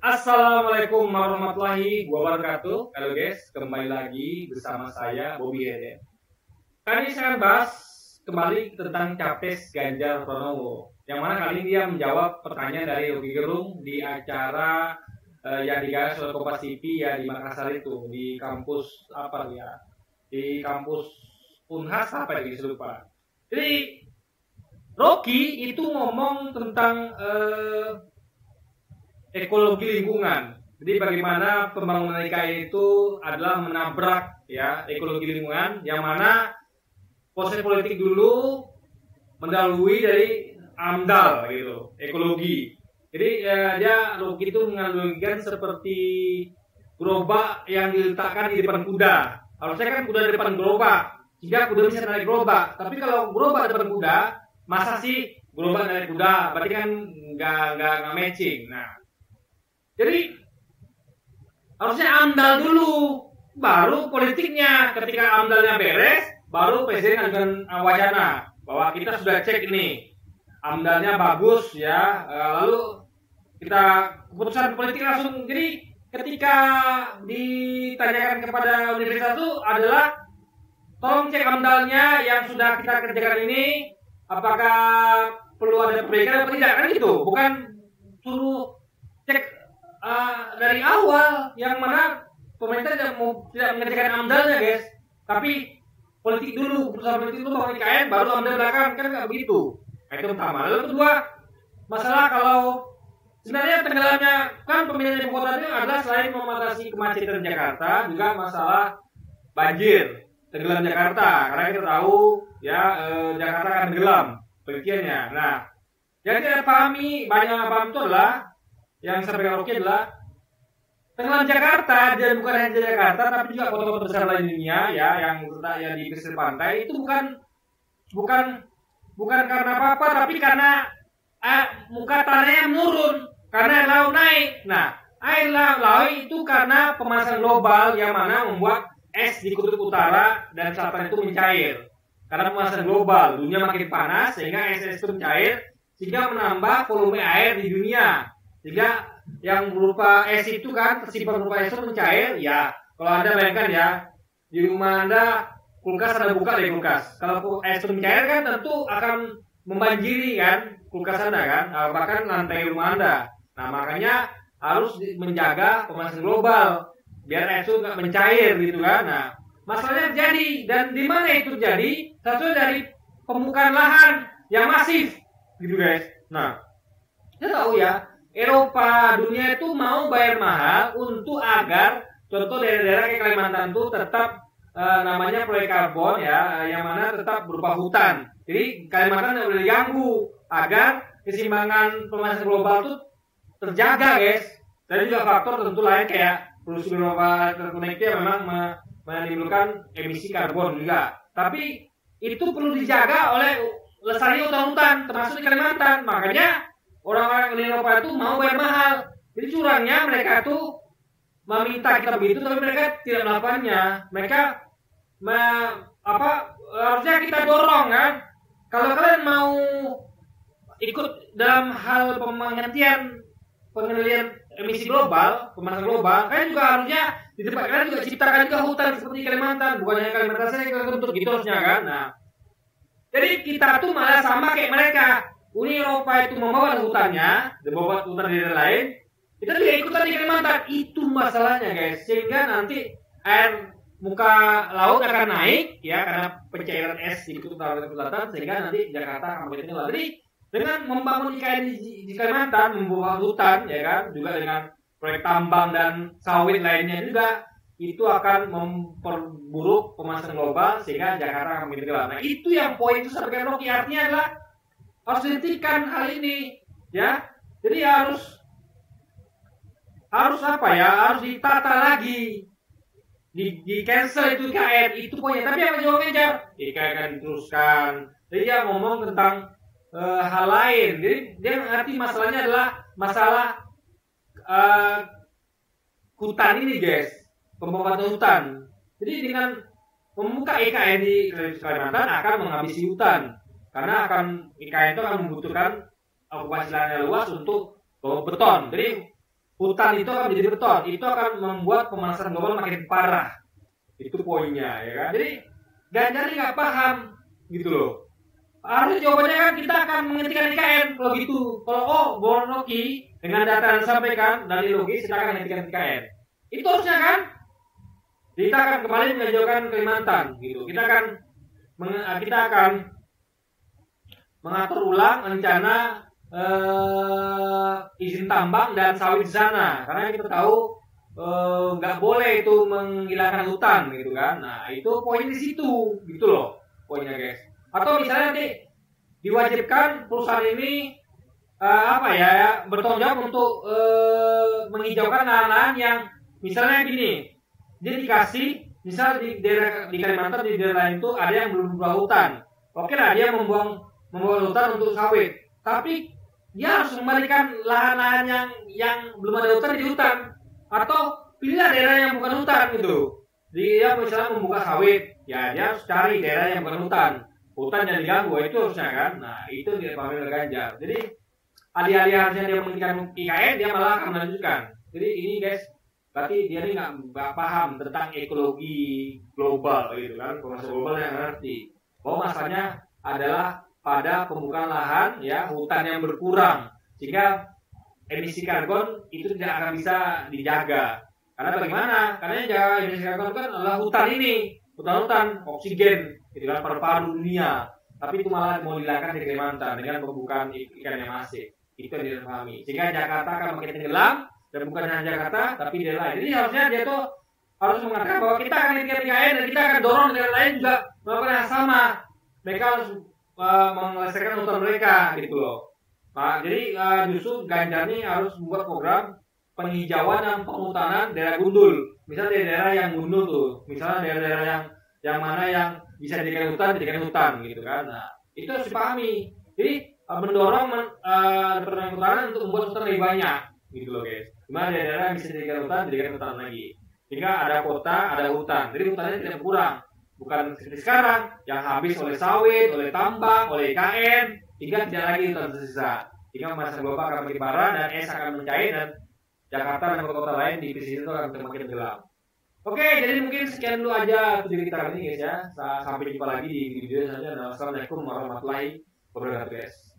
Assalamualaikum warahmatullahi wabarakatuh. Halo guys, kembali lagi bersama saya Bobby Eden. Kali ini saya akan bahas kembali tentang Capres Ganjar Pranowo. Yang mana kali ini dia menjawab pertanyaan dari Rocky Gerung di acara yang digagas oleh Kompas TV ya di Makassar itu, di kampus apa ya? Di kampus Unhas apa ya, saya lupa. Jadi Rocky itu ngomong tentang ekologi lingkungan. Jadi bagaimana pembangunan IKN itu adalah menabrak ya ekologi lingkungan, yang mana proses politik dulu mendahului dari AMDAL gitu, ekologi. Jadi dia Rocky itu menganalogikan seperti gerobak yang diletakkan di depan kuda. Harusnya kan kuda di depan gerobak, sehingga kuda bisa naik gerobak. Tapi kalau gerobak di depan kuda, masa sih gerobak naik kuda? Berarti kan nggak matching. Nah, jadi harusnya AMDAL dulu, baru politiknya. Ketika AMDALnya beres, baru presiden akan wacana bahwa kita sudah cek ini, AMDALnya bagus ya. Lalu kita keputusan politik langsung. Jadi ketika ditanyakan kepada universitas itu adalah, tolong cek AMDALnya yang sudah kita kerjakan ini, apakah perlu ada perbaikan atau tidak, kan gitu. Bukan suruh cek dari awal, yang mana pemerintah tidak mengerjakan AMDALnya guys, tapi politik dulu, keputusan politik dulu baru IKN, baru AMDAL belakang, kan nggak begitu. Nah, itu pertama. Lalu kedua, masalah kalau sebenarnya tenggelamnya kan pemindahan ibu kota itu adalah selain mengatasi kemacetan Jakarta, juga masalah banjir tenggelam Jakarta, karena kita tahu ya Jakarta akan tenggelam penelitiannya. Nah, yang tidak pahami, banyak yang paham itu adalah yang sampaikan Rocky adalah tenggelam Jakarta, dan bukan hanya Jakarta tapi juga kota-kota besar lain dunia ya yang di pesisir pantai itu bukan karena apa-apa, tapi karena muka tanahnya menurun karena air laut naik. Nah, air laut itu karena pemanasan global, yang mana membuat es di kutub utara dan selatan itu mencair. Karena pemanasan global, dunia makin panas sehingga es itu mencair, sehingga menambah volume air di dunia. Sehingga yang berupa es itu kan tersimpan berupa es itu mencair ya. Kalau Anda bayangkan ya, di rumah Anda kulkas Anda buka dari kulkas, kalau es itu mencair kan tentu akan membanjiri kan kulkas Anda kan, bahkan lantai rumah Anda. Nah, makanya harus menjaga pemanasan global biar es itu nggak mencair gitu kan. Nah, masalahnya terjadi, dan di mana itu terjadi? Satu dari pembukaan lahan yang masif gitu guys. Nah, kita tahu ya, Eropa, dunia itu mau bayar mahal untuk agar contoh daerah-daerah kayak Kalimantan itu tetap namanya proyek karbon ya, yang mana tetap berupa hutan. Jadi Kalimantan tidak boleh diganggu agar keseimbangan pemanasan global itu terjaga guys. Dan juga faktor tentu lain kayak polusi global terkonektif memang menimbulkan emisi karbon juga. Tapi itu perlu dijaga oleh lestari hutan-hutan termasuk di Kalimantan. Makanya orang-orang di Eropa itu mau bayar mahal. Jadi curangnya mereka itu meminta kita begitu, tapi mereka tidak melakukannya. Mereka harusnya kita dorong kan. Kalau kalian mau ikut dalam hal pengendalian emisi global, pemanasan global, kalian juga harusnya di tempat kalian juga ciptakan juga hutan seperti Kalimantan. Bukannya Kalimantan saya untuk gitu harusnya kan. Nah, jadi kita tuh malah sama kayak mereka. Uni Eropa itu membawa hutannya, membawa hutan di daerah lain, kita juga ikutan di Kalimantan. Itu masalahnya guys, sehingga nanti air muka laut akan naik ya karena pencairan es di kutub utara dan selatan, sehingga nanti Jakarta akan makin tenggelam. Jadi dengan membangun IKN di Kalimantan, membawa hutan ya kan, juga dengan proyek tambang dan sawit lainnya juga, itu akan memperburuk pemanasan global sehingga Jakarta akan makin tenggelam. Nah, itu yang poin itu sampaikan Rocky, artinya adalah harus dihentikan hal ini ya. Jadi harus apa ya, harus ditata lagi, di cancel itu IKN, itu poinnya. Tapi apa jawabnya Jar? IKN akan diteruskan. Jadi dia ngomong tentang hal lain. Jadi dia ngerti masalahnya adalah masalah hutan ini guys, pembangunan hutan. Jadi dengan membuka IKN di Kalimantan akan menghabisi hutan. Karena IKN itu akan membutuhkan okupasi lahan yang luas untuk beton. Jadi hutan itu akan menjadi beton. Itu akan membuat pemanasan global makin parah. Itu poinnya, ya kan? Jadi Ganjar nggak paham gitu loh. Harusnya jawabannya kan kita akan menghentikan IKN kalau gitu. Kalau Bung Rocky dengan data yang disampaikan dari logis kita akan menghentikan IKN. Itu harusnya kan? Kita akan kembali menghijaukan Kalimantan gitu. Kita akan mengatur ulang rencana izin tambang dan sawit di sana. Karena kita tahu nggak boleh itu menghilangkan hutan gitu kan. Nah itu poin di situ gitu loh poinnya guys. Atau misalnya nanti diwajibkan perusahaan ini bertanggung jawab untuk menghijaukan lahan-lahan yang misalnya gini, dia dikasih misal di daerah di Kalimantan di daerah lain itu ada yang belum berubah hutan. Oke lah dia membuang hutan untuk sawit, tapi dia harus kembalikan lahan-lahan yang belum ada hutan di hutan. Atau pilihlah daerah yang bukan hutan gitu. Dia misalnya membuka sawit, ya dia harus cari daerah yang bukan hutan. Hutan yang diganggu itu harusnya kan. Nah itu dia pahami oleh Ganjar. Jadi alih-alih harusnya dia menghentikan IKN, dia malah akan melanjutkan. Jadi ini guys, berarti dia ini nggak paham tentang ekologi global gitu kan. Pemanasan global yang ngerti. Bahwa masalahnya adalah pada pembukaan lahan, ya hutan yang berkurang sehingga emisi karbon itu tidak akan bisa dijaga. Karena bagaimana? Karena yang jaga emisi karbon kan adalah hutan ini, hutan oksigen, gitu kan, paru-paru dunia. Tapi itu malah mau dihilangkan di Kalimantan dengan pembukaan ikan yang masif. Itu yang dipahami. Sehingga Jakarta akan makin tenggelam dan bukan hanya Jakarta, tapi daerah lain. Jadi harusnya dia tuh harus mengatakan bahwa kita akan IKN dan kita akan dorong negara lain juga melakukan yang sama. Mereka harus menyelesaikan hutan mereka, gitu loh. Nah, jadi justru Ganjar ini harus membuat program penghijauan dan penghutanan daerah gundul. Misalnya daerah yang gundul tuh, misalnya daerah-daerah yang mana yang bisa dijadikan hutan gitu kan. Nah, itu harus dipahami. Jadi mendorong perhutanan untuk membuat hutan lebih banyak, gitu loh guys. Dimana daerah yang bisa dijadikan hutan lagi. Sehingga ada kota, ada hutan. Jadi hutannya tidak berkurang. Bukan seperti sekarang yang habis oleh sawit, oleh tambang, oleh IKN, hingga tidak lagi hutan tersisa. Sehingga pemanasan global akan makin parah dan es akan mencair dan Jakarta dan kota-kota lain di pesisir itu akan semakin gelap. Oke, jadi mungkin sekian dulu aja video kita kali ini guys ya. Sampai jumpa lagi di video selanjutnya. Assalamualaikum warahmatullahi wabarakatuh guys.